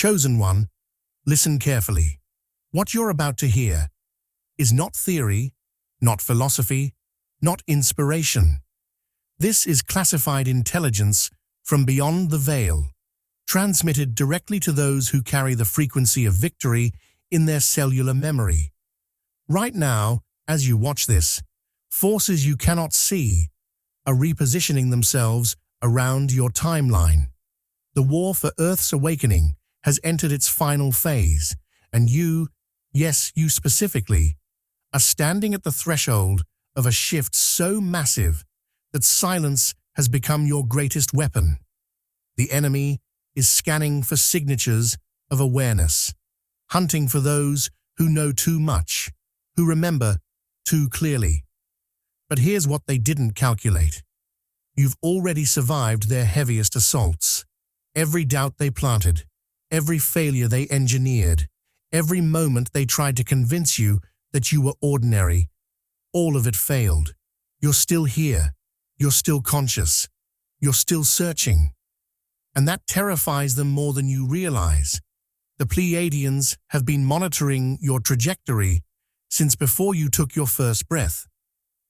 Chosen one, listen carefully. What you're about to hear is not theory, not philosophy, not inspiration. This is classified intelligence from beyond the veil, transmitted directly to those who carry the frequency of victory in their cellular memory. Right now, as you watch this, forces you cannot see are repositioning themselves around your timeline. The war for Earth's awakening has entered its final phase, and you, yes, you specifically, are standing at the threshold of a shift so massive that silence has become your greatest weapon. The enemy is scanning for signatures of awareness, hunting for those who know too much, who remember too clearly. But here's what they didn't calculate. You've already survived their heaviest assaults. Every doubt they planted, every failure they engineered, every moment they tried to convince you that you were ordinary, all of it failed. You're still here. You're still conscious. You're still searching. And that terrifies them more than you realize. The Pleiadians have been monitoring your trajectory since before you took your first breath.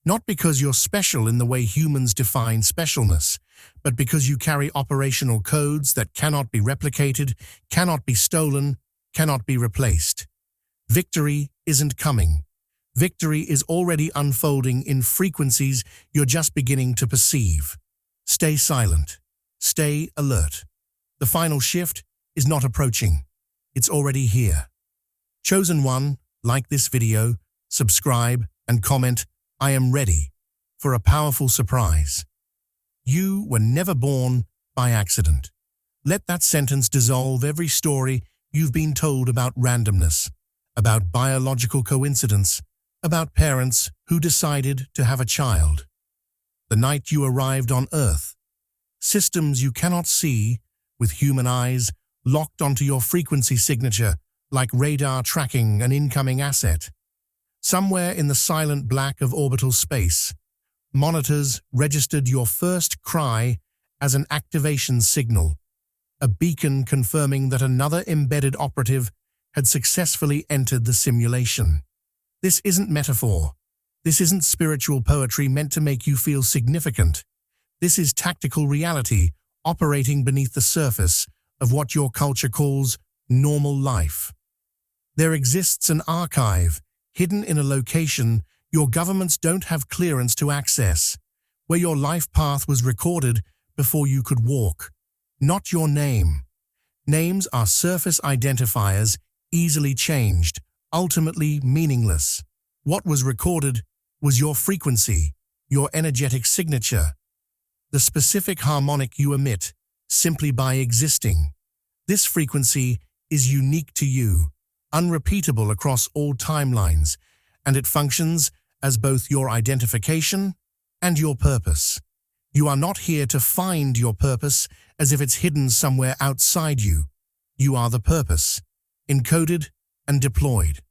Not because you're special in the way humans define specialness, but because you carry operational codes that cannot be replicated, cannot be stolen, cannot be replaced. Victory isn't coming. Victory is already unfolding in frequencies you're just beginning to perceive. Stay silent. Stay alert. The final shift is not approaching. It's already here. Chosen one, like this video, subscribe, and comment, "I am ready," for a powerful surprise. You were never born by accident. Let that sentence dissolve every story you've been told about randomness, about biological coincidence, about parents who decided to have a child. The night you arrived on Earth, systems you cannot see, with human eyes locked onto your frequency signature like radar tracking an incoming asset. Somewhere in the silent black of orbital space, monitors registered your first cry as an activation signal, a beacon confirming that another embedded operative had successfully entered the simulation. This isn't metaphor. This isn't spiritual poetry meant to make you feel significant. This is tactical reality operating beneath the surface of what your culture calls normal life. There exists an archive hidden in a location your governments don't have clearance to access, where your life path was recorded before you could walk. Not your name. Names are surface identifiers, easily changed, ultimately meaningless. What was recorded was your frequency, your energetic signature, the specific harmonic you emit simply by existing. This frequency is unique to you, unrepeatable across all timelines, and it functions as both your identification and your purpose. You are not here to find your purpose as if it's hidden somewhere outside you. You are the purpose, encoded and deployed.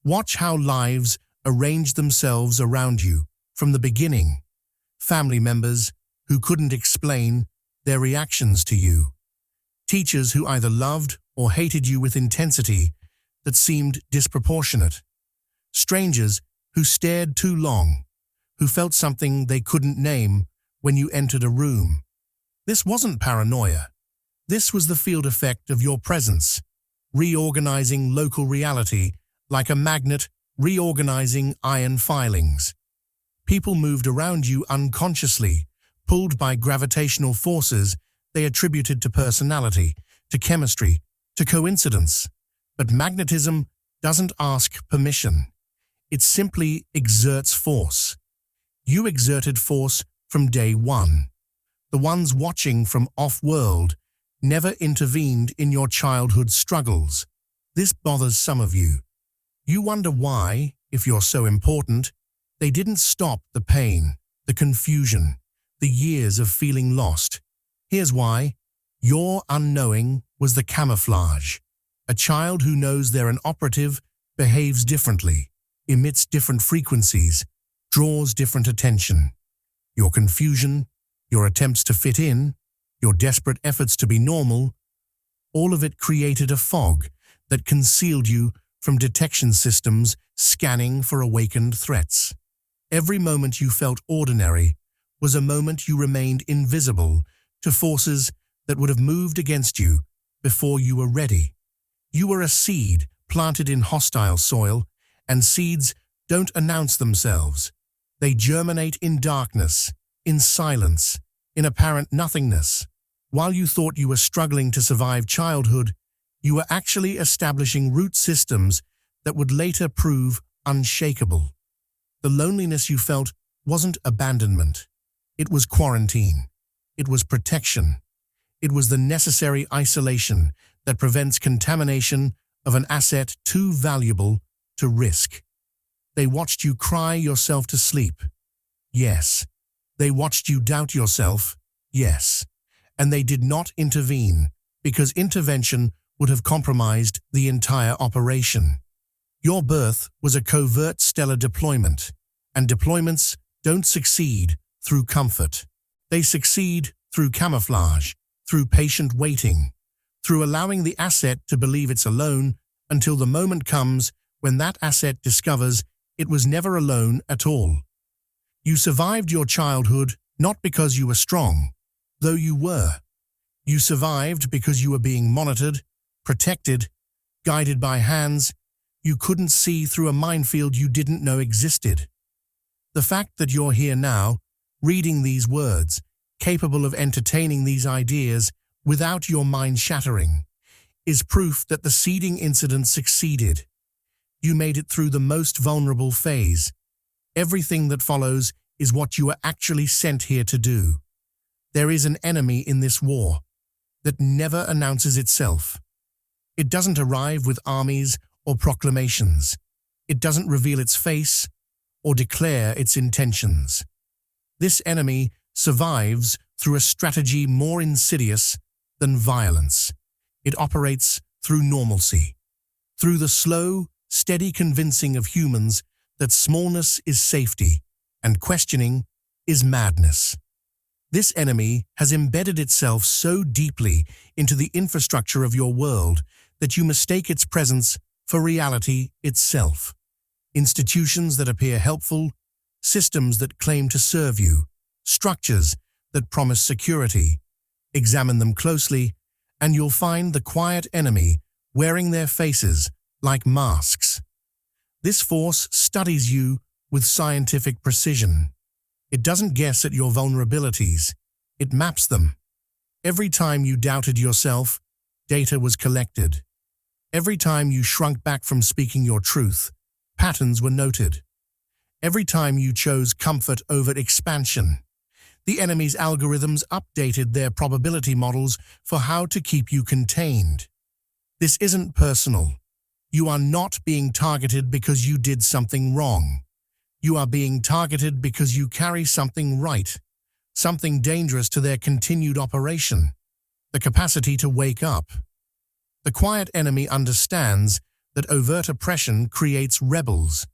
Watch how lives arrange themselves around you from the beginning. Family members who couldn't explain their reactions to you. Teachers who either loved or hated you with intensity that seemed disproportionate. Strangers who stared too long, who felt something they couldn't name when you entered a room. This wasn't paranoia. This was the field effect of your presence, reorganizing local reality like a magnet reorganizing iron filings. People moved around you unconsciously, pulled by gravitational forces they attributed to personality, to chemistry, to coincidence. But magnetism doesn't ask permission. It simply exerts force. You exerted force from day one. The ones watching from off-world never intervened in your childhood struggles. This bothers some of you. You wonder why, if you're so important, they didn't stop the pain, the confusion, the years of feeling lost. Here's why. Your unknowing was the camouflage. A child who knows they're an operative behaves differently, emits different frequencies, draws different attention. Your confusion, your attempts to fit in, your desperate efforts to be normal, All of it created a fog that concealed you from detection systems scanning for awakened threats. Every moment you felt ordinary was a moment you remained invisible to forces that would have moved against you before you were ready. You were a seed planted in hostile soil, and seeds don't announce themselves. They germinate in darkness, in silence, in apparent nothingness. While you thought you were struggling to survive childhood, you were actually establishing root systems that would later prove unshakable. The loneliness you felt wasn't abandonment. It was quarantine. It was protection. It was the necessary isolation that prevents contamination of an asset too valuable to risk. They watched you cry yourself to sleep. Yes. They watched you doubt yourself. Yes. And they did not intervene, because intervention would have compromised the entire operation. Your birth was a covert stellar deployment, and deployments don't succeed through comfort. They succeed through camouflage, through patient waiting, through allowing the asset to believe it's alone until the moment comes when that asset discovers it was never alone at all. You survived your childhood not because you were strong, though you were. You survived because you were being monitored, protected, guided by hands you couldn't see through a minefield you didn't know existed. The fact that you're here now, reading these words, capable of entertaining these ideas without your mind shattering, is proof that the seeding incident succeeded. You made it through the most vulnerable phase. Everything that follows is what you are actually sent here to do. There is an enemy in this war that never announces itself. It doesn't arrive with armies or proclamations. It doesn't reveal its face or declare its intentions. This enemy survives through a strategy more insidious than violence. It operates through normalcy, through the slow, steady convincing of humans that smallness is safety and questioning is madness. This enemy has embedded itself so deeply into the infrastructure of your world that you mistake its presence for reality itself. Institutions that appear helpful, systems that claim to serve you, structures that promise security. Examine them closely, and you'll find the quiet enemy wearing their faces like masks. This force studies you with scientific precision. It doesn't guess at your vulnerabilities. It maps them. Every time you doubted yourself, data was collected. Every time you shrunk back from speaking your truth, patterns were noted. Every time you chose comfort over expansion, the enemy's algorithms updated their probability models for how to keep you contained. This isn't personal. You are not being targeted because you did something wrong. You are being targeted because you carry something right, something dangerous to their continued operation, the capacity to wake up. The quiet enemy understands that overt oppression creates rebels.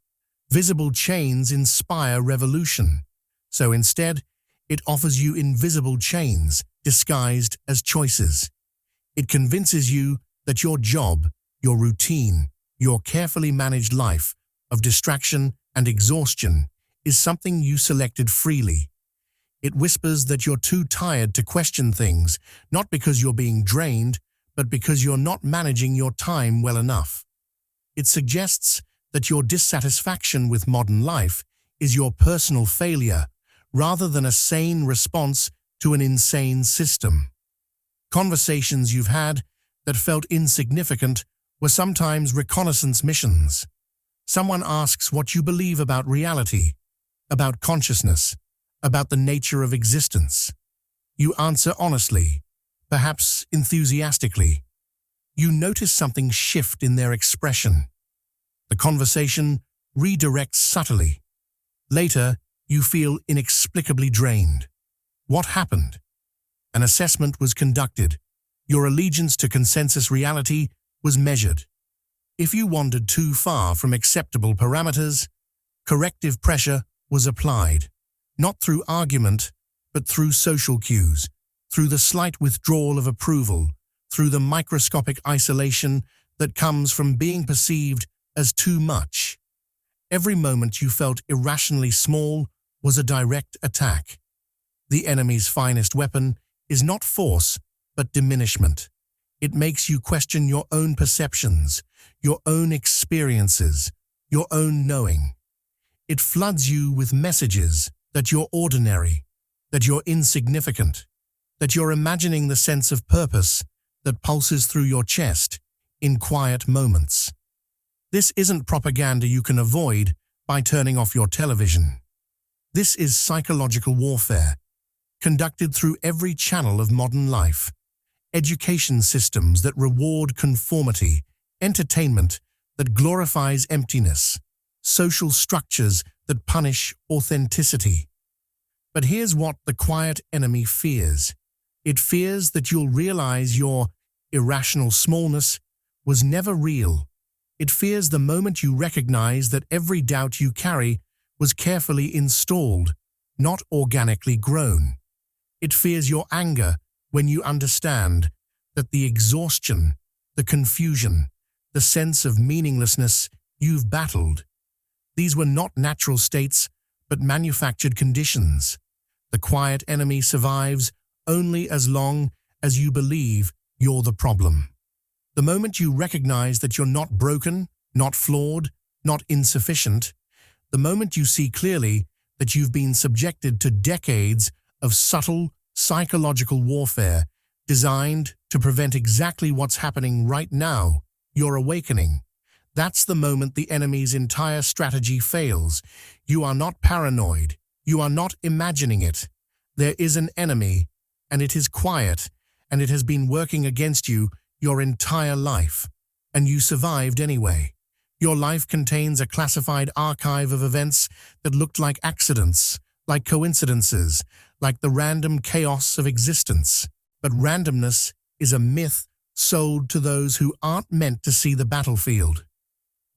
Visible chains inspire revolution. So instead, it offers you invisible chains disguised as choices. It convinces you that your job, your routine, your carefully managed life of distraction and exhaustion is something you selected freely. It whispers that you're too tired to question things, not because you're being drained, but because you're not managing your time well enough. It suggests that your dissatisfaction with modern life is your personal failure, rather than a sane response to an insane system. Conversations you've had that felt insignificant were sometimes reconnaissance missions. Someone asks what you believe about reality, about consciousness, about the nature of existence. You answer honestly, perhaps enthusiastically. You notice something shift in their expression. The conversation redirects subtly. Later, you feel inexplicably drained. What happened? An assessment was conducted. Your allegiance to consensus reality was measured. If you wandered too far from acceptable parameters, corrective pressure was applied, not through argument, but through social cues, through the slight withdrawal of approval, through the microscopic isolation that comes from being perceived as too much. Every moment you felt irrationally small was a direct attack. The enemy's finest weapon is not force, but diminishment. It makes you question your own perceptions, your own experiences, your own knowing. It floods you with messages that you're ordinary, that you're insignificant, that you're imagining the sense of purpose that pulses through your chest in quiet moments. This isn't propaganda you can avoid by turning off your television. This is psychological warfare, conducted through every channel of modern life. Education systems that reward conformity, entertainment that glorifies emptiness, social structures that punish authenticity. But here's what the quiet enemy fears. It fears that you'll realize your irrational smallness was never real. It fears the moment you recognize that every doubt you carry was carefully installed, not organically grown. It fears your anger when you understand that the exhaustion, the confusion, the sense of meaninglessness you've battled, these were not natural states, but manufactured conditions. The quiet enemy survives only as long as you believe you're the problem. The moment you recognize that you're not broken, not flawed, not insufficient, the moment you see clearly that you've been subjected to decades of subtle psychological warfare designed to prevent exactly what's happening right now, your awakening. That's the moment the enemy's entire strategy fails. You are not paranoid. You are not imagining it. There is an enemy, and it is quiet, and it has been working against you your entire life. And you survived anyway. Your life contains a classified archive of events that looked like accidents, like coincidences, like the random chaos of existence. But randomness is a myth sold to those who aren't meant to see the battlefield.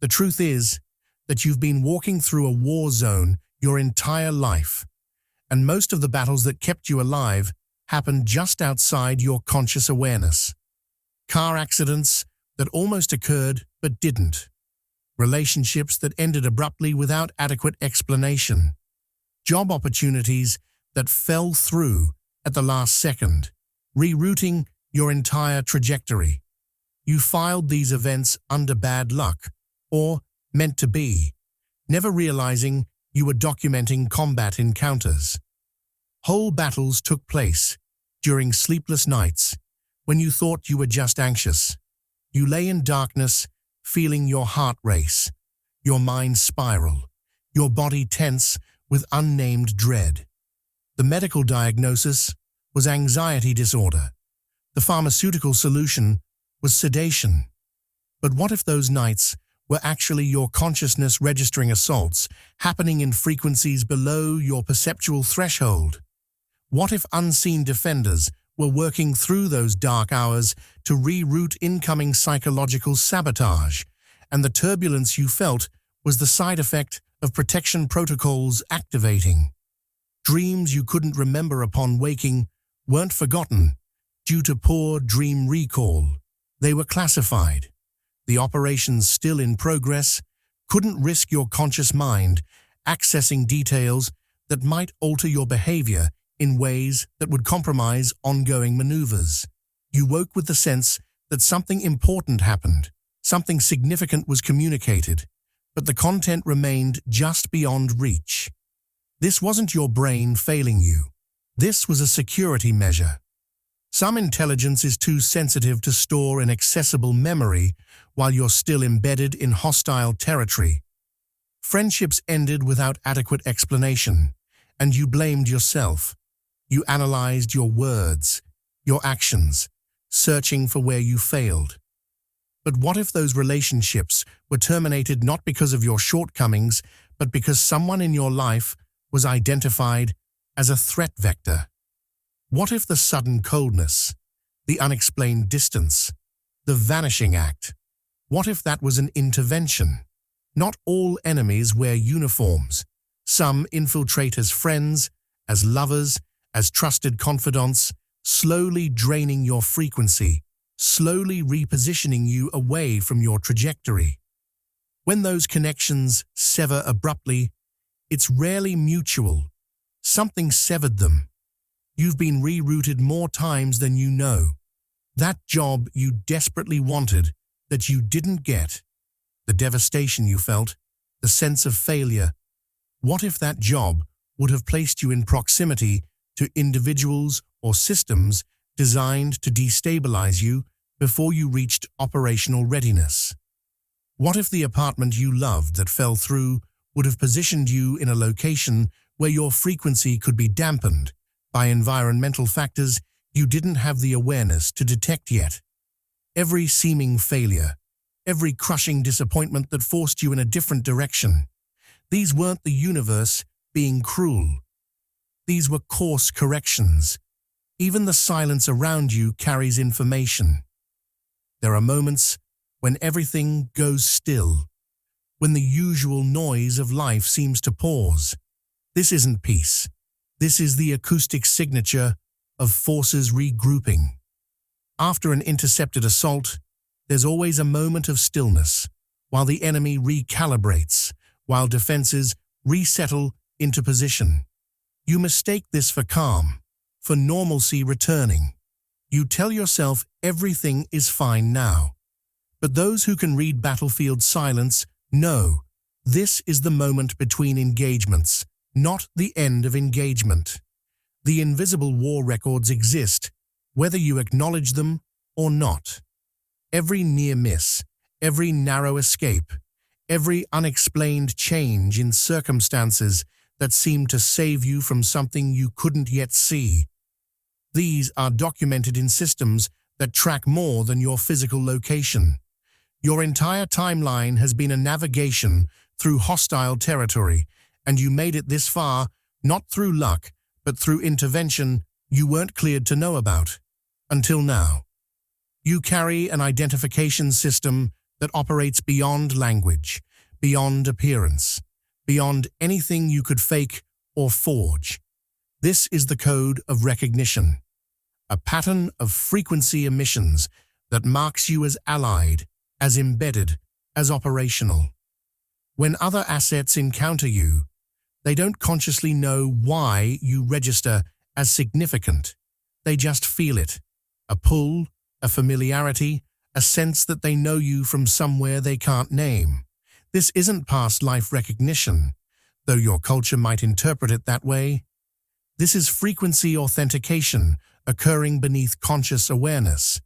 The truth is that you've been walking through a war zone your entire life, and most of the battles that kept you alive happened just outside your conscious awareness. Car accidents that almost occurred but didn't. Relationships that ended abruptly without adequate explanation. Job opportunities that fell through at the last second, rerouting your entire trajectory. You filed these events under bad luck, or meant to be, never realizing you were documenting combat encounters. Whole battles took place during sleepless nights when you thought you were just anxious. You lay in darkness, feeling your heart race, your mind spiral, your body tense with unnamed dread. The medical diagnosis was anxiety disorder. The pharmaceutical solution was sedation. But what if those nights were actually your consciousness registering assaults happening in frequencies below your perceptual threshold? What if unseen defenders were working through those dark hours to reroute incoming psychological sabotage, and the turbulence you felt was the side effect of protection protocols activating? Dreams you couldn't remember upon waking weren't forgotten due to poor dream recall. They were classified. The operations still in progress couldn't risk your conscious mind accessing details that might alter your behavior in ways that would compromise ongoing maneuvers. You woke with the sense that something important happened, something significant was communicated, but the content remained just beyond reach. This wasn't your brain failing you. This was a security measure. Some intelligence is too sensitive to store an accessible memory while you're still embedded in hostile territory. Friendships ended without adequate explanation, and you blamed yourself. You analyzed your words, your actions, searching for where you failed. But what if those relationships were terminated not because of your shortcomings, but because someone in your life was identified as a threat vector? What if the sudden coldness, the unexplained distance, the vanishing act, what if that was an intervention? Not all enemies wear uniforms. Some infiltrate as friends, as lovers, as trusted confidants, slowly draining your frequency slowly repositioning you away from your trajectory. When those connections sever abruptly, it's rarely mutual. Something severed them. You've been rerouted more times than you know. That job you desperately wanted, that you didn't get. The devastation you felt, the sense of failure. What if that job would have placed you in proximity to individuals or systems designed to destabilize you before you reached operational readiness? What if the apartment you loved that fell through would have positioned you in a location where your frequency could be dampened by environmental factors you didn't have the awareness to detect yet? Every seeming failure, every crushing disappointment that forced you in a different direction, these weren't the universe being cruel. These were course corrections. Even the silence around you carries information. There are moments when everything goes still, when the usual noise of life seems to pause. This isn't peace. This is the acoustic signature of forces regrouping. After an intercepted assault, there's always a moment of stillness, while the enemy recalibrates, while defenses resettle into position. You mistake this for calm, for normalcy returning. You tell yourself everything is fine now. But those who can read battlefield silence know this is the moment between engagements, not the end of engagement. The invisible war records exist, whether you acknowledge them or not. Every near miss, every narrow escape, every unexplained change in circumstances that seemed to save you from something you couldn't yet see. These are documented in systems that track more than your physical location. Your entire timeline has been a navigation through hostile territory, and you made it this far not through luck, but through intervention you weren't cleared to know about. Until now. You carry an identification system that operates beyond language, beyond appearance, beyond anything you could fake or forge. This is the code of recognition, a pattern of frequency emissions that marks you as allied, as embedded, as operational. When other assets encounter you, they don't consciously know why you register as significant. They just feel it. A pull, a familiarity, a sense that they know you from somewhere they can't name. This isn't past life recognition, though your culture might interpret it that way. This is frequency authentication occurring beneath conscious awareness.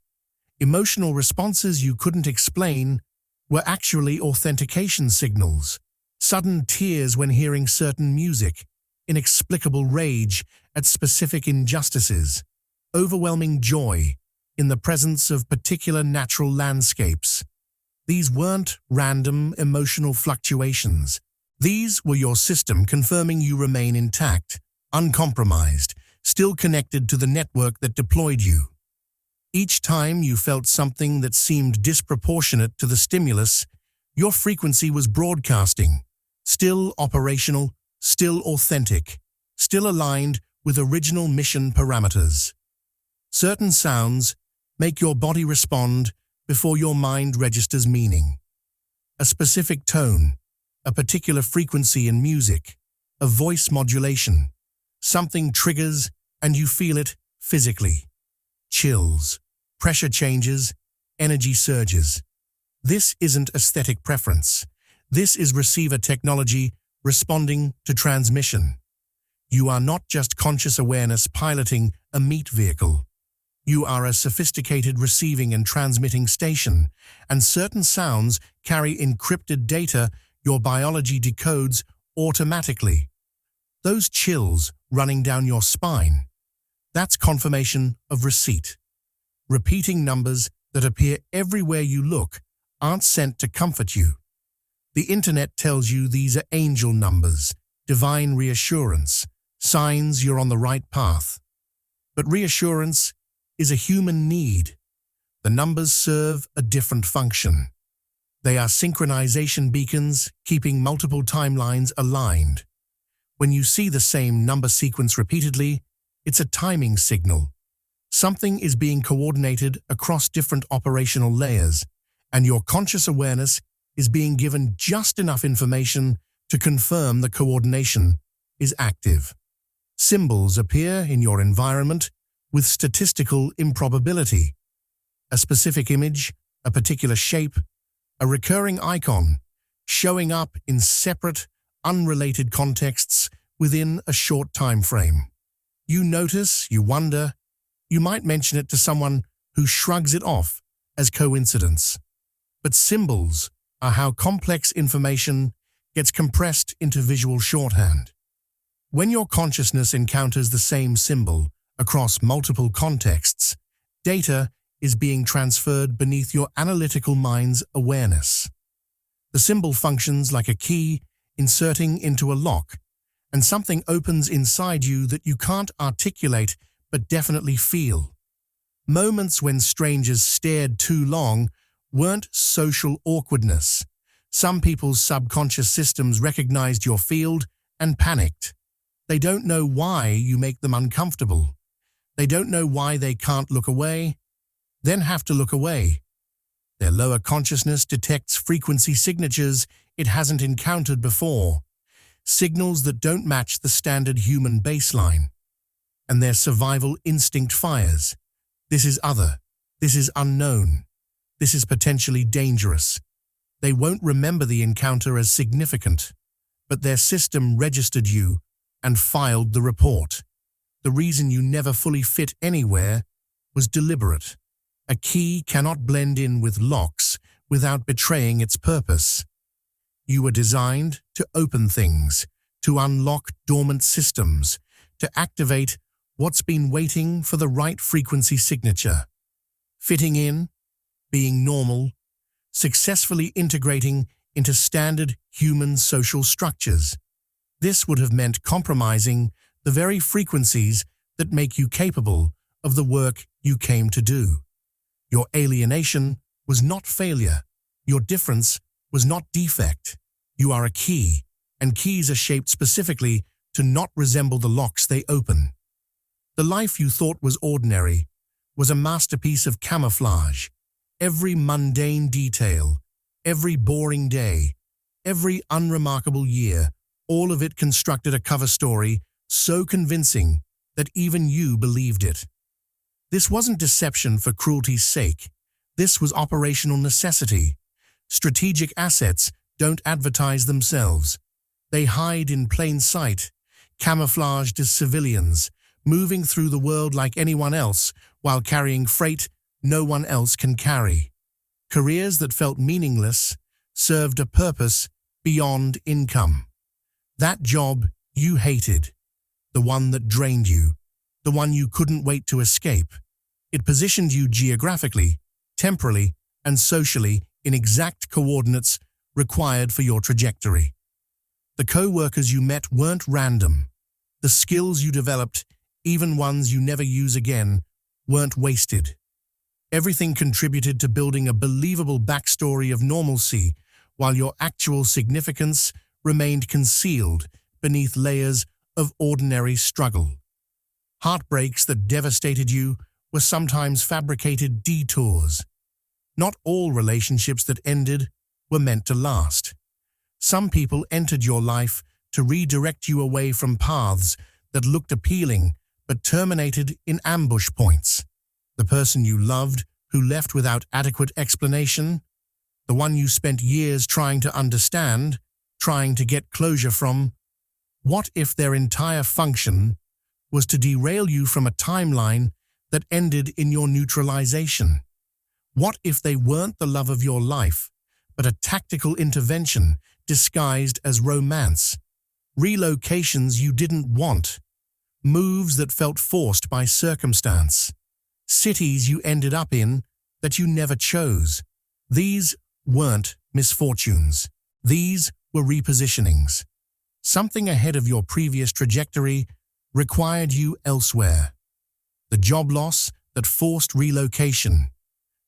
Emotional responses you couldn't explain were actually authentication signals. Sudden tears when hearing certain music, inexplicable rage at specific injustices, overwhelming joy in the presence of particular natural landscapes. These weren't random emotional fluctuations. These were your system confirming you remain intact, uncompromised, still connected to the network that deployed you. Each time you felt something that seemed disproportionate to the stimulus, your frequency was broadcasting, still operational, still authentic, still aligned with original mission parameters. Certain sounds make your body respond before your mind registers meaning. A specific tone, a particular frequency in music, a voice modulation. Something triggers and you feel it physically. Chills, pressure changes, energy surges. This isn't aesthetic preference. This is receiver technology responding to transmission. You are not just conscious awareness piloting a meat vehicle. You are a sophisticated receiving and transmitting station, and certain sounds carry encrypted data your biology decodes automatically. Those chills running down your spine, that's confirmation of receipt. Repeating numbers that appear everywhere you look aren't sent to comfort you. The internet tells you these are angel numbers, divine reassurance, signs you're on the right path. But reassurance is a human need. The numbers serve a different function. They are synchronization beacons, keeping multiple timelines aligned. When you see the same number sequence repeatedly, it's a timing signal. Something is being coordinated across different operational layers, and your conscious awareness is being given just enough information to confirm the coordination is active. Symbols appear in your environment with statistical improbability. A specific image, a particular shape, a recurring icon, showing up in separate, unrelated contexts within a short time frame. You notice, you wonder, you might mention it to someone who shrugs it off as coincidence. But symbols are how complex information gets compressed into visual shorthand. When your consciousness encounters the same symbol across multiple contexts, data is being transferred beneath your analytical mind's awareness. The symbol functions like a key inserting into a lock, and something opens inside you that you can't articulate but definitely feel. Moments when strangers stared too long weren't social awkwardness. Some people's subconscious systems recognized your field and panicked. They don't know why you make them uncomfortable. They don't know why they can't look away, then have to look away. Their lower consciousness detects frequency signatures it hasn't encountered before, signals that don't match the standard human baseline. And their survival instinct fires. This is other. This is unknown. This is potentially dangerous. They won't remember the encounter as significant, but their system registered you and filed the report. The reason you never fully fit anywhere was deliberate. A key cannot blend in with locks without betraying its purpose. You were designed to open things, to unlock dormant systems, to activate what's been waiting for the right frequency signature. Fitting in, being normal, successfully integrating into standard human social structures. This would have meant compromising the very frequencies that make you capable of the work you came to do. Your alienation was not failure. Your difference was not defect. You are a key, and keys are shaped specifically to not resemble the locks they open. The life you thought was ordinary was a masterpiece of camouflage. Every mundane detail, every boring day, every unremarkable year, all of it constructed a cover story so convincing that even you believed it. This wasn't deception for cruelty's sake. This was operational necessity. Strategic assets don't advertise themselves. They hide in plain sight, camouflaged as civilians, moving through the world like anyone else while carrying freight no one else can carry. Careers that felt meaningless served a purpose beyond income. That job you hated, the one that drained you, the one you couldn't wait to escape. It positioned you geographically, temporally, and socially in exact coordinates required for your trajectory. The co-workers you met weren't random. The skills you developed, even ones you never use again, weren't wasted. Everything contributed to building a believable backstory of normalcy, while your actual significance remained concealed beneath layers of ordinary struggle. Heartbreaks that devastated you were sometimes fabricated detours. Not all relationships that ended were meant to last. Some people entered your life to redirect you away from paths that looked appealing but terminated in ambush points. The person you loved who left without adequate explanation, the one you spent years trying to understand, trying to get closure from. What if their entire function was to derail you from a timeline that ended in your neutralization? What if they weren't the love of your life, but a tactical intervention disguised as romance? Relocations you didn't want, moves that felt forced by circumstance, cities you ended up in that you never chose. These weren't misfortunes. These were repositionings. Something ahead of your previous trajectory required you elsewhere. The job loss that forced relocation.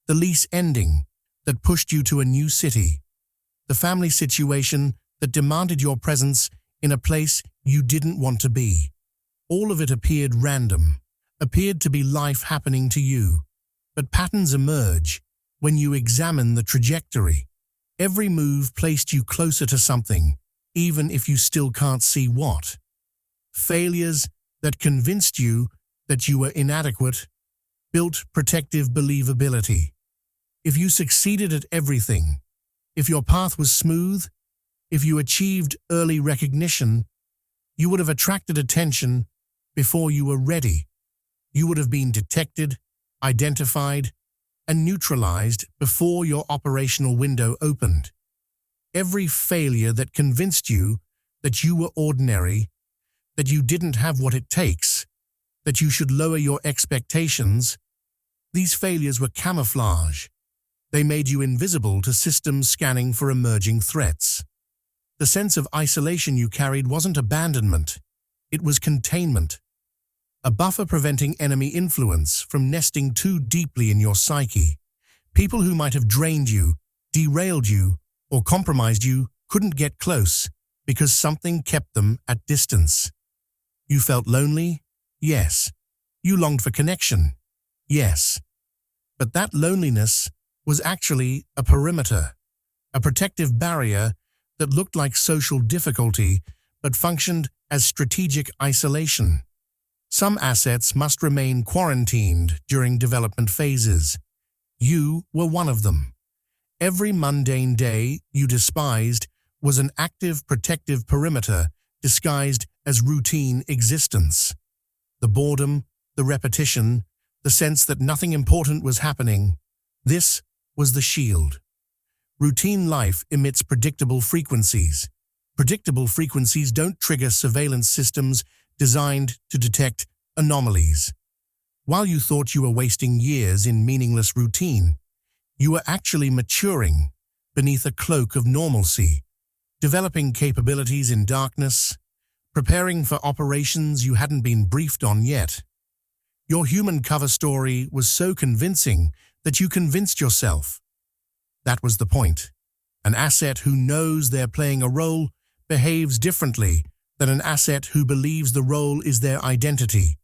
The lease ending that pushed you to a new city. The family situation that demanded your presence in a place you didn't want to be. All of it appeared random, appeared to be life happening to you. But patterns emerge when you examine the trajectory. Every move placed you closer to something, even if you still can't see what. Failures that convinced you that you were inadequate built protective believability. If you succeeded at everything, if your path was smooth, if you achieved early recognition, you would have attracted attention before you were ready. You would have been detected, identified, and neutralized before your operational window opened. Every failure that convinced you that you were ordinary, that you didn't have what it takes, that you should lower your expectations, these failures were camouflage. They made you invisible to systems scanning for emerging threats. The sense of isolation you carried wasn't abandonment, it was containment. A buffer preventing enemy influence from nesting too deeply in your psyche. People who might have drained you, derailed you, or compromised you couldn't get close because something kept them at distance. You felt lonely? Yes. You longed for connection? Yes. But that loneliness was actually a perimeter, a protective barrier that looked like social difficulty but functioned as strategic isolation. Some assets must remain quarantined during development phases. You were one of them. Every mundane day you despised was an active protective perimeter disguised as routine existence. The boredom, the repetition, the sense that nothing important was happening, this was the shield. Routine life emits predictable frequencies. Predictable frequencies don't trigger surveillance systems designed to detect anomalies. While you thought you were wasting years in meaningless routine, you were actually maturing beneath a cloak of normalcy, developing capabilities in darkness, preparing for operations you hadn't been briefed on yet. Your human cover story was so convincing that you convinced yourself. That was the point. An asset who knows they're playing a role behaves differently than an asset who believes the role is their identity.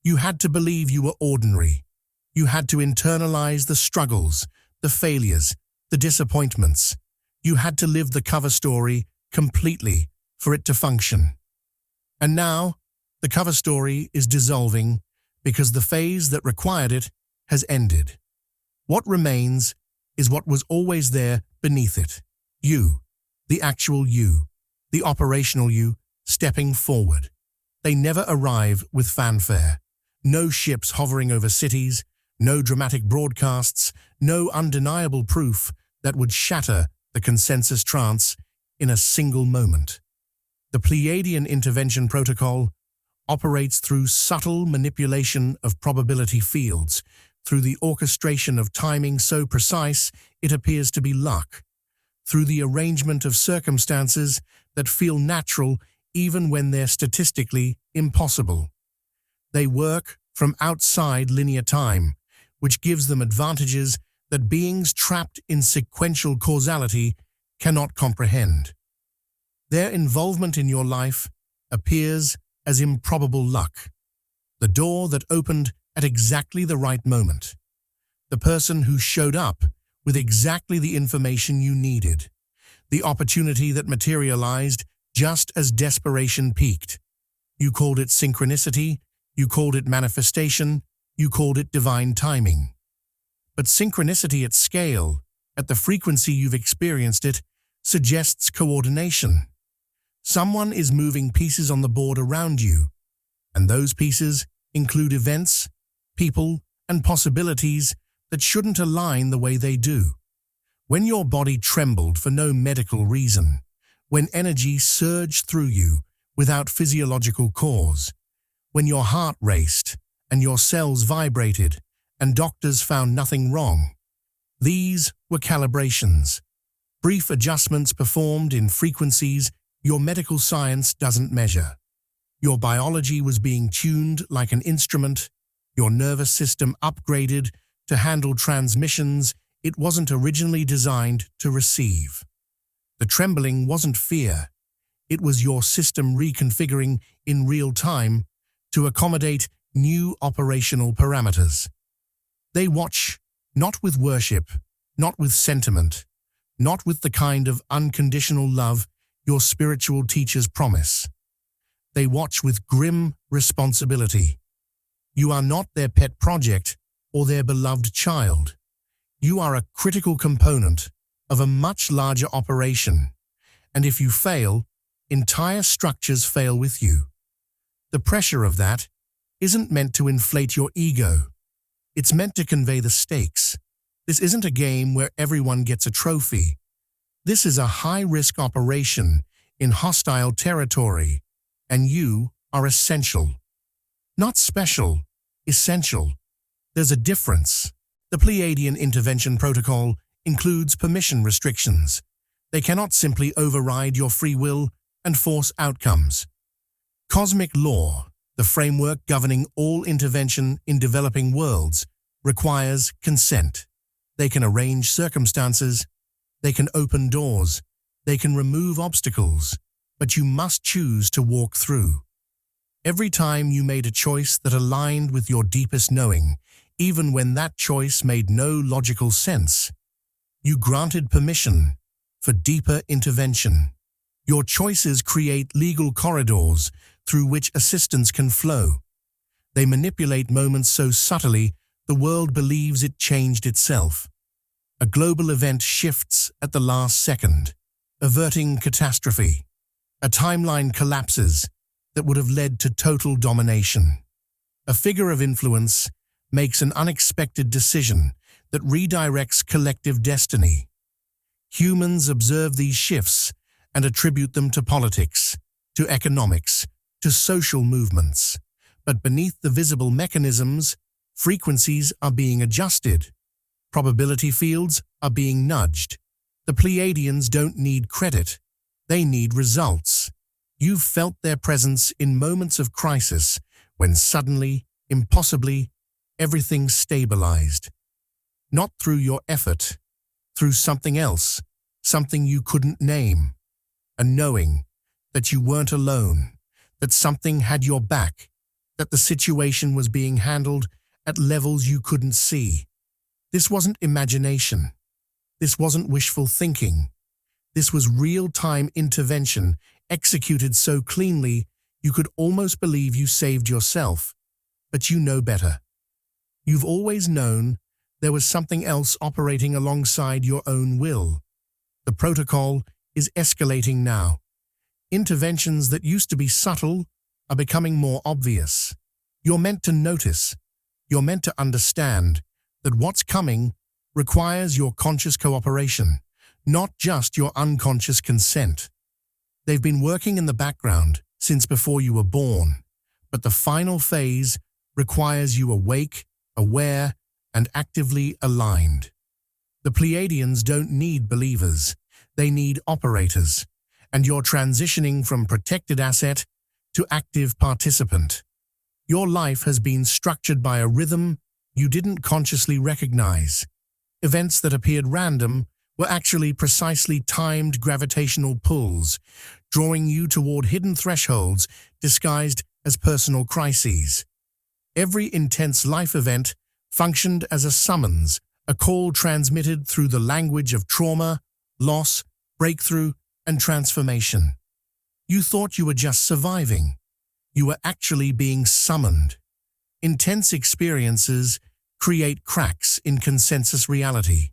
You had to believe you were ordinary. You had to internalize the struggles, the failures, the disappointments. You had to live the cover story completely for it to function. And now, the cover story is dissolving because the phase that required it has ended. What remains is what was always there beneath it. You, the actual you, the operational you, stepping forward. They never arrive with fanfare. No ships hovering over cities, no dramatic broadcasts, no undeniable proof that would shatter the consensus trance in a single moment. The Pleiadian intervention protocol operates through subtle manipulation of probability fields, through the orchestration of timing so precise it appears to be luck, through the arrangement of circumstances that feel natural even when they're statistically impossible. They work from outside linear time, which gives them advantages that beings trapped in sequential causality cannot comprehend. Their involvement in your life appears as improbable luck, the door that opened at exactly the right moment, the person who showed up with exactly the information you needed, the opportunity that materialized just as desperation peaked. You called it synchronicity, you called it manifestation, you called it divine timing. But synchronicity at scale, at the frequency you've experienced it, suggests coordination. Someone is moving pieces on the board around you, and those pieces include events, people, and possibilities that shouldn't align the way they do. When your body trembled for no medical reason, when energy surged through you without physiological cause, when your heart raced and your cells vibrated and doctors found nothing wrong, these were calibrations, brief adjustments performed in frequencies your medical science doesn't measure. Your biology was being tuned like an instrument, your nervous system upgraded to handle transmissions it wasn't originally designed to receive. The trembling wasn't fear. It was your system reconfiguring in real time to accommodate new operational parameters. They watch, not with worship, not with sentiment, not with the kind of unconditional love your spiritual teachers promise. They watch with grim responsibility. You are not their pet project or their beloved child. You are a critical component of a much larger operation, and if you fail, entire structures fail with you. The pressure of that isn't meant to inflate your ego. It's meant to convey the stakes. This isn't a game where everyone gets a trophy. This is a high-risk operation in hostile territory, and you are essential. Not special, essential. There's a difference. The Pleiadian intervention protocol includes permission restrictions. They cannot simply override your free will and force outcomes. Cosmic law, the framework governing all intervention in developing worlds, requires consent. They can arrange circumstances, they can open doors, they can remove obstacles, but you must choose to walk through. Every time you made a choice that aligned with your deepest knowing, even when that choice made no logical sense, you granted permission for deeper intervention. Your choices create legal corridors through which assistance can flow. They manipulate moments so subtly the world believes it changed itself. A global event shifts at the last second, averting catastrophe. A timeline collapses that would have led to total domination. A figure of influence makes an unexpected decision that redirects collective destiny. Humans observe these shifts and attribute them to politics, to economics, to social movements. But beneath the visible mechanisms, frequencies are being adjusted. Probability fields are being nudged. The Pleiadians don't need credit. They need results. You've felt their presence in moments of crisis when suddenly, impossibly, everything stabilized. Not through your effort, through something else, something you couldn't name. A knowing that you weren't alone, that something had your back, that the situation was being handled at levels you couldn't see. This wasn't imagination. This wasn't wishful thinking. This was real-time intervention executed so cleanly you could almost believe you saved yourself. But you know better. You've always known there was something else operating alongside your own will. The protocol is escalating now. Interventions that used to be subtle are becoming more obvious. You're meant to notice. You're meant to understand that what's coming requires your conscious cooperation, not just your unconscious consent. They've been working in the background since before you were born, but the final phase requires you awake, aware, and actively aligned. The Pleiadians don't need believers, they need operators, and you're transitioning from protected asset to active participant. Your life has been structured by a rhythm you didn't consciously recognize. Events that appeared random were actually precisely timed gravitational pulls, drawing you toward hidden thresholds disguised as personal crises. Every intense life event functioned as a summons, a call transmitted through the language of trauma, loss, breakthrough, and transformation. You thought you were just surviving. You were actually being summoned. Intense experiences create cracks in consensus reality.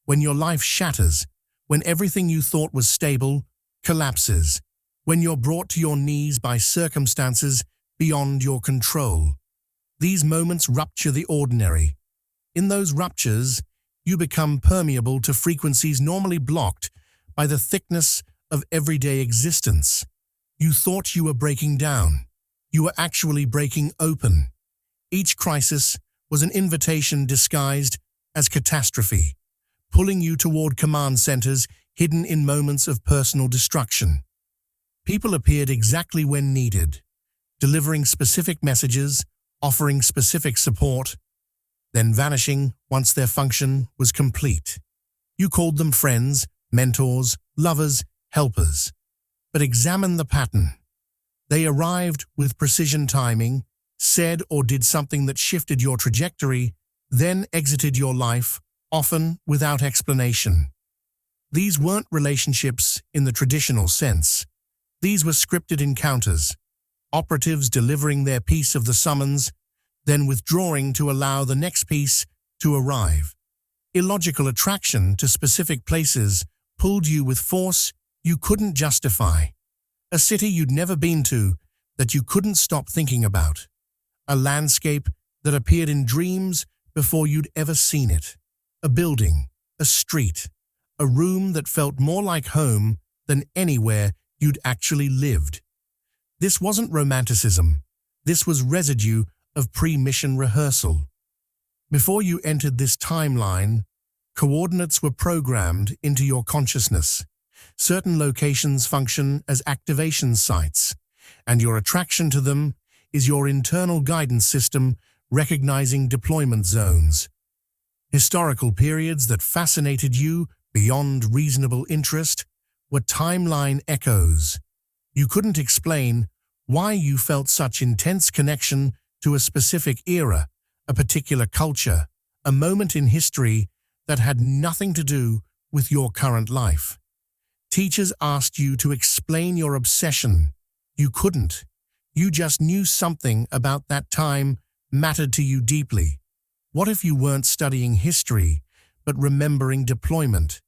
When your life shatters, when everything you thought was stable collapses, when you're brought to your knees by circumstances beyond your control. These moments rupture the ordinary. In those ruptures, you become permeable to frequencies normally blocked by the thickness of everyday existence. You thought you were breaking down. You were actually breaking open. Each crisis was an invitation disguised as catastrophe, pulling you toward command centers hidden in moments of personal destruction. People appeared exactly when needed, delivering specific messages, offering specific support, then vanishing once their function was complete. You called them friends, mentors, lovers, helpers. But examine the pattern. They arrived with precision timing, said or did something that shifted your trajectory, then exited your life, often without explanation. These weren't relationships in the traditional sense. These were scripted encounters, operatives delivering their piece of the summons, then withdrawing to allow the next piece to arrive. Illogical attraction to specific places pulled you with force you couldn't justify. A city you'd never been to that you couldn't stop thinking about. A landscape that appeared in dreams before you'd ever seen it. A building, a street, a room that felt more like home than anywhere you'd actually lived. This wasn't romanticism. This was residue of pre-mission rehearsal. Before you entered this timeline, coordinates were programmed into your consciousness. Certain locations function as activation sites, and your attraction to them is your internal guidance system recognizing deployment zones. Historical periods that fascinated you beyond reasonable interest were timeline echoes. You couldn't explain why you felt such intense connection to a specific era, a particular culture, a moment in history that had nothing to do with your current life. Teachers asked you to explain your obsession. You couldn't. You just knew something about that time mattered to you deeply. What if you weren't studying history, but remembering deployment?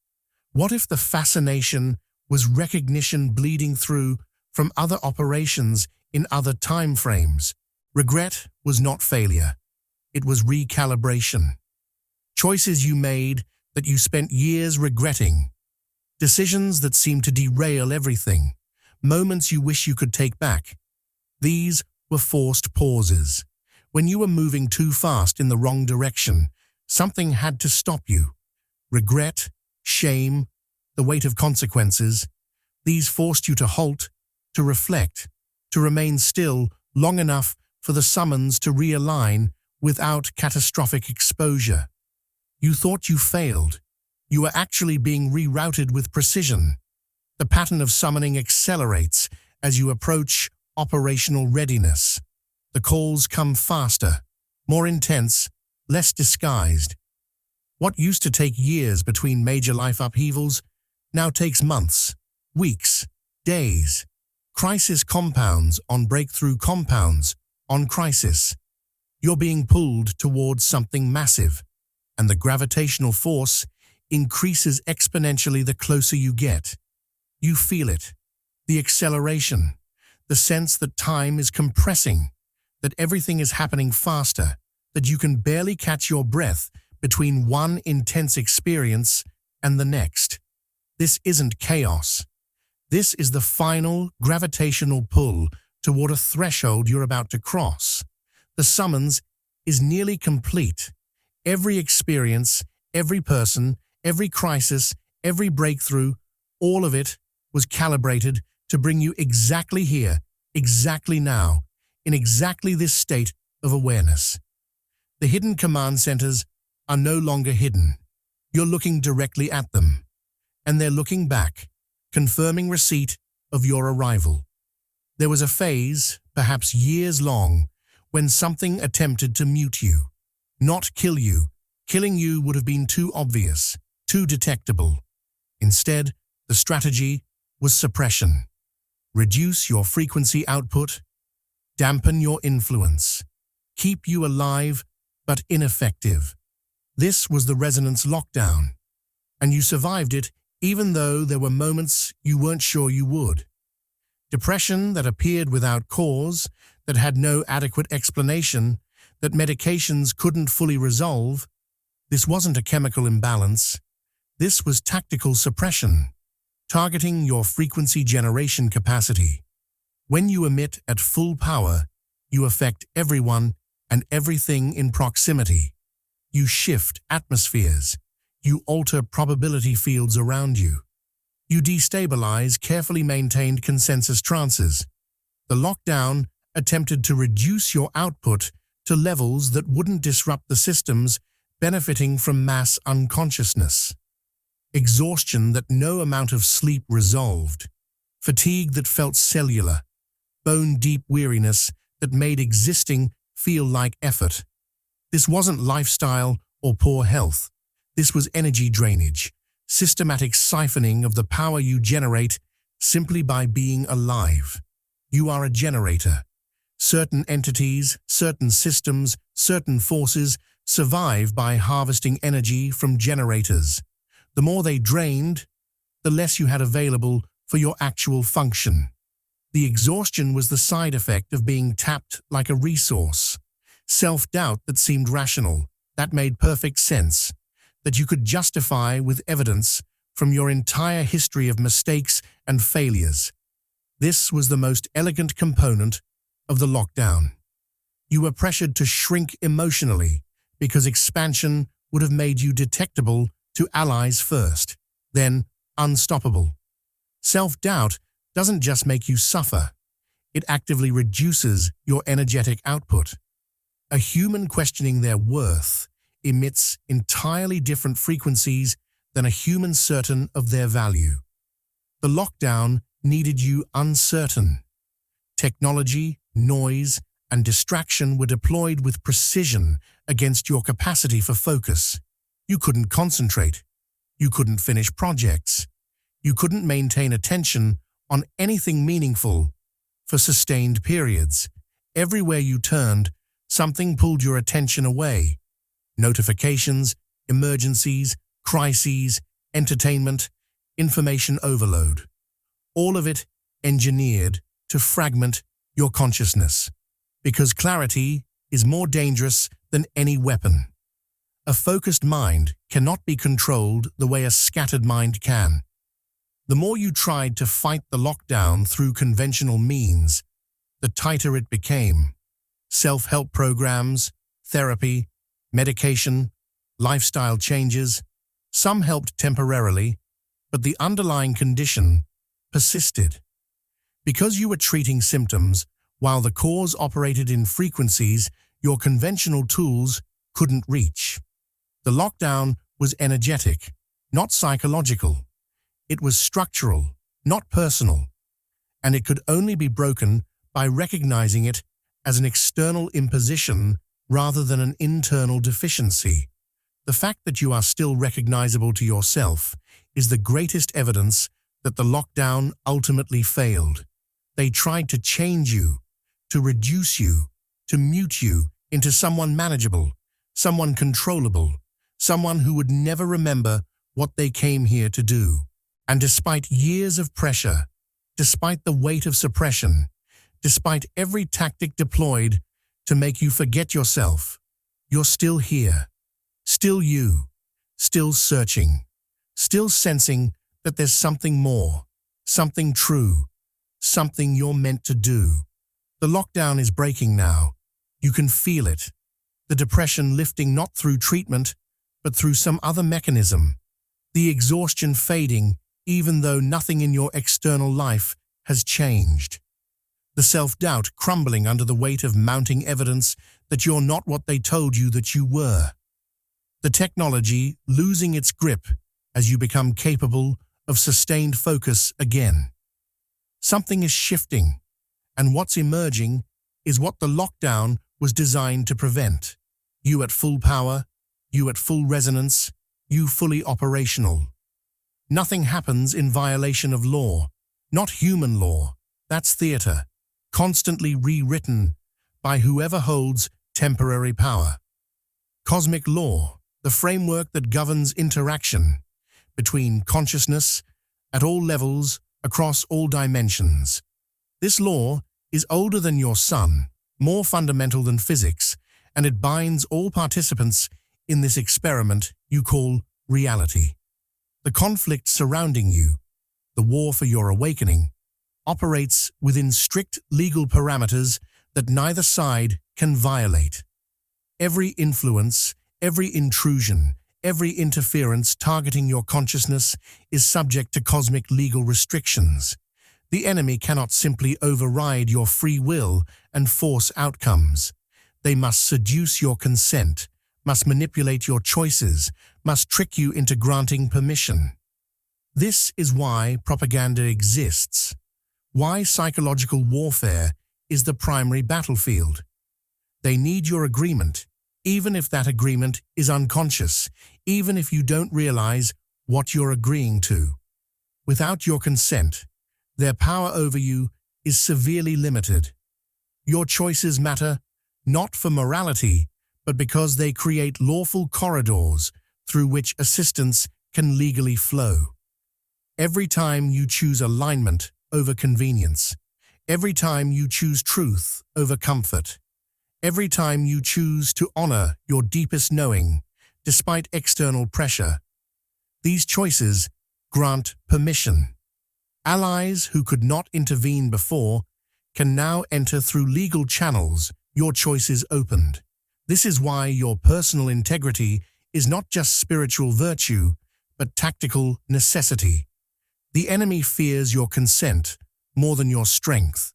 What if the fascination was recognition bleeding through from other operations in other time frames? Regret was not failure. It was recalibration. Choices you made that you spent years regretting. Decisions that seemed to derail everything. Moments you wish you could take back. These were forced pauses. When you were moving too fast in the wrong direction, something had to stop you. Regret, shame, the weight of consequences. These forced you to halt, to reflect, to remain still long enough for the summons to realign without catastrophic exposure. You thought you failed. You were actually being rerouted with precision. The pattern of summoning accelerates as you approach operational readiness. The calls come faster, more intense, less disguised. What used to take years between major life upheavals now takes months, weeks, days. Crisis compounds on breakthrough compounds on crisis. You're being pulled towards something massive, and the gravitational force increases exponentially the closer you get. You feel it, the acceleration, the sense that time is compressing, that everything is happening faster, that you can barely catch your breath between one intense experience and the next. This isn't chaos. This is the final gravitational pull toward a threshold you're about to cross. The summons is nearly complete. Every experience, every person, every crisis, every breakthrough, all of it was calibrated to bring you exactly here, exactly now, in exactly this state of awareness. The hidden command centers are no longer hidden. You're looking directly at them, and they're looking back, confirming receipt of your arrival. There was a phase, perhaps years long, when something attempted to mute you, not kill you. Killing you would have been too obvious, too detectable. Instead, the strategy was suppression. Reduce your frequency output, dampen your influence, keep you alive but ineffective. This was the resonance lockdown, and you survived it even though there were moments you weren't sure you would. Depression that appeared without cause, that had no adequate explanation, that medications couldn't fully resolve. This wasn't a chemical imbalance. This was tactical suppression, targeting your frequency generation capacity. When you emit at full power, you affect everyone and everything in proximity. You shift atmospheres. You alter probability fields around you. You destabilize carefully maintained consensus trances. The lockdown attempted to reduce your output to levels that wouldn't disrupt the systems benefiting from mass unconsciousness. Exhaustion that no amount of sleep resolved. Fatigue that felt cellular. Bone-deep weariness that made existing feel like effort. This wasn't lifestyle or poor health. This was energy drainage, systematic siphoning of the power you generate simply by being alive. You are a generator. Certain entities, certain systems, certain forces survive by harvesting energy from generators. The more they drained, the less you had available for your actual function. The exhaustion was the side effect of being tapped like a resource. Self-doubt that seemed rational, that made perfect sense, that you could justify with evidence from your entire history of mistakes and failures. This was the most elegant component of the lockdown. You were pressured to shrink emotionally because expansion would have made you detectable to allies first, then unstoppable. Self-doubt doesn't just make you suffer, it actively reduces your energetic output. A human questioning their worth emits entirely different frequencies than a human certain of their value. The lockdown needed you uncertain. Technology, noise, and distraction were deployed with precision against your capacity for focus. You couldn't concentrate. You couldn't finish projects. You couldn't maintain attention on anything meaningful for sustained periods. Everywhere you turned, something pulled your attention away. Notifications, emergencies, crises, entertainment, information overload. All of it engineered to fragment your consciousness, because clarity is more dangerous than any weapon. A focused mind cannot be controlled the way a scattered mind can. The more you tried to fight the lockdown through conventional means, the tighter it became. Self-help programs, therapy, medication, lifestyle changes, some helped temporarily, but the underlying condition persisted. Because you were treating symptoms while the cause operated in frequencies your conventional tools couldn't reach. The lockdown was energetic, not psychological. It was structural, not personal, and it could only be broken by recognizing it as an external imposition rather than an internal deficiency. The fact that you are still recognizable to yourself is the greatest evidence that the lockdown ultimately failed. They tried to change you, to reduce you, to mute you into someone manageable, someone controllable, someone who would never remember what they came here to do. And despite years of pressure, despite the weight of suppression, despite every tactic deployed to make you forget yourself, you're still here, still you, still searching, still sensing that there's something more, something true, something you're meant to do. The lockdown is breaking now. You can feel it. The depression lifting not through treatment, but through some other mechanism. The exhaustion fading even though nothing in your external life has changed. The self-doubt crumbling under the weight of mounting evidence that you're not what they told you that you were. The technology losing its grip as you become capable of sustained focus again. Something is shifting, and what's emerging is what the lockdown was designed to prevent. You at full power, you at full resonance, you fully operational. Nothing happens in violation of law, not human law. That's theater, constantly rewritten by whoever holds temporary power. Cosmic law, the framework that governs interaction between consciousness at all levels across all dimensions. This law is older than your sun, more fundamental than physics, and it binds all participants in this experiment you call reality. The conflict surrounding you, the war for your awakening, operates within strict legal parameters that neither side can violate. Every influence, every intrusion, every interference targeting your consciousness is subject to cosmic legal restrictions. The enemy cannot simply override your free will and force outcomes. They must seduce your consent, must manipulate your choices, must trick you into granting permission. This is why propaganda exists, why psychological warfare is the primary battlefield. They need your agreement, even if that agreement is unconscious, even if you don't realize what you're agreeing to. Without your consent, their power over you is severely limited. Your choices matter not for morality, but because they create lawful corridors through which assistance can legally flow. Every time you choose alignment over convenience, every time you choose truth over comfort, every time you choose to honor your deepest knowing, despite external pressure, these choices grant permission. Allies who could not intervene before can now enter through legal channels your choices opened. This is why your personal integrity is not just spiritual virtue, but tactical necessity. The enemy fears your consent more than your strength.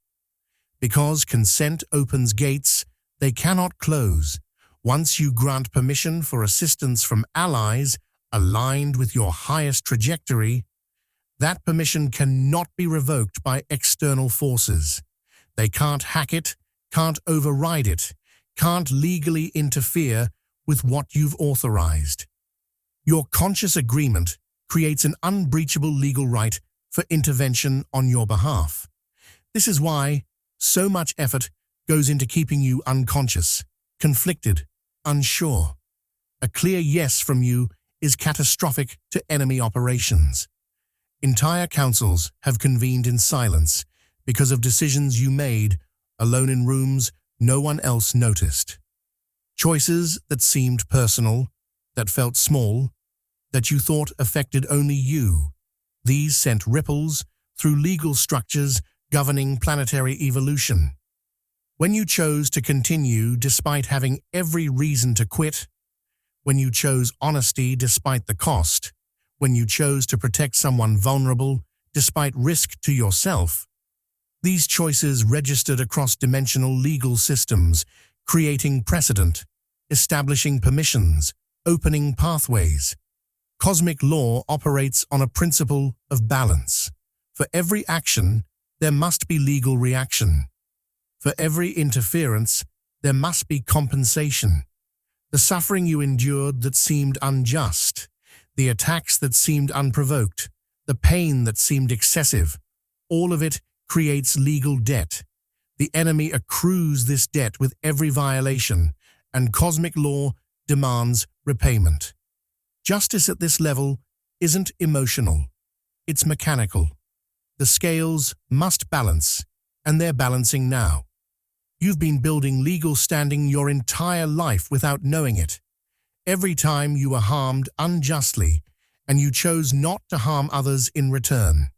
Because consent opens gates they cannot close. Once you grant permission for assistance from allies aligned with your highest trajectory, that permission cannot be revoked by external forces. They can't hack it, can't override it, can't legally interfere with what you've authorized. Your conscious agreement creates an unbreachable legal right for intervention on your behalf. This is why so much effort goes into keeping you unconscious, conflicted, unsure. A clear yes from you is catastrophic to enemy operations. Entire councils have convened in silence because of decisions you made alone in rooms no one else noticed. Choices that seemed personal, that felt small, that you thought affected only you. These sent ripples through legal structures governing planetary evolution. When you chose to continue despite having every reason to quit, when you chose honesty despite the cost, when you chose to protect someone vulnerable despite risk to yourself, these choices registered across dimensional legal systems, creating precedent, establishing permissions, opening pathways. Cosmic law operates on a principle of balance. For every action, there must be legal reaction. For every interference, there must be compensation. The suffering you endured that seemed unjust, the attacks that seemed unprovoked, the pain that seemed excessive, all of it creates legal debt. The enemy accrues this debt with every violation, and cosmic law demands repayment. Justice at this level isn't emotional, it's mechanical. The scales must balance, and they're balancing now. You've been building legal standing your entire life without knowing it. Every time you were harmed unjustly, and you chose not to harm others in return.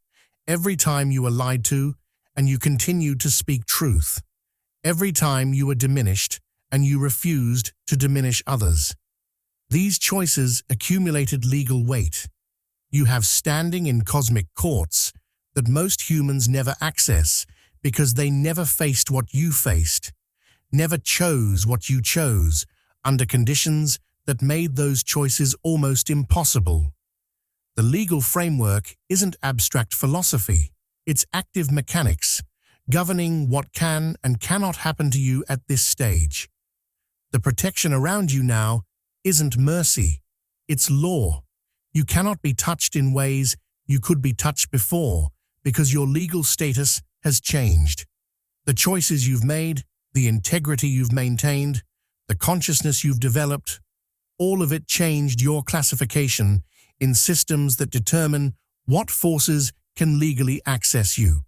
Every time you were lied to, and you continued to speak truth. Every time you were diminished, and you refused to diminish others. These choices accumulated legal weight. You have standing in cosmic courts that most humans never access because they never faced what you faced, never chose what you chose under conditions that made those choices almost impossible. The legal framework isn't abstract philosophy, it's active mechanics, governing what can and cannot happen to you at this stage. The protection around you now isn't mercy, it's law. You cannot be touched in ways you could be touched before because your legal status has changed. The choices you've made, the integrity you've maintained, the consciousness you've developed, all of it changed your classification in systems that determine what forces can legally access you.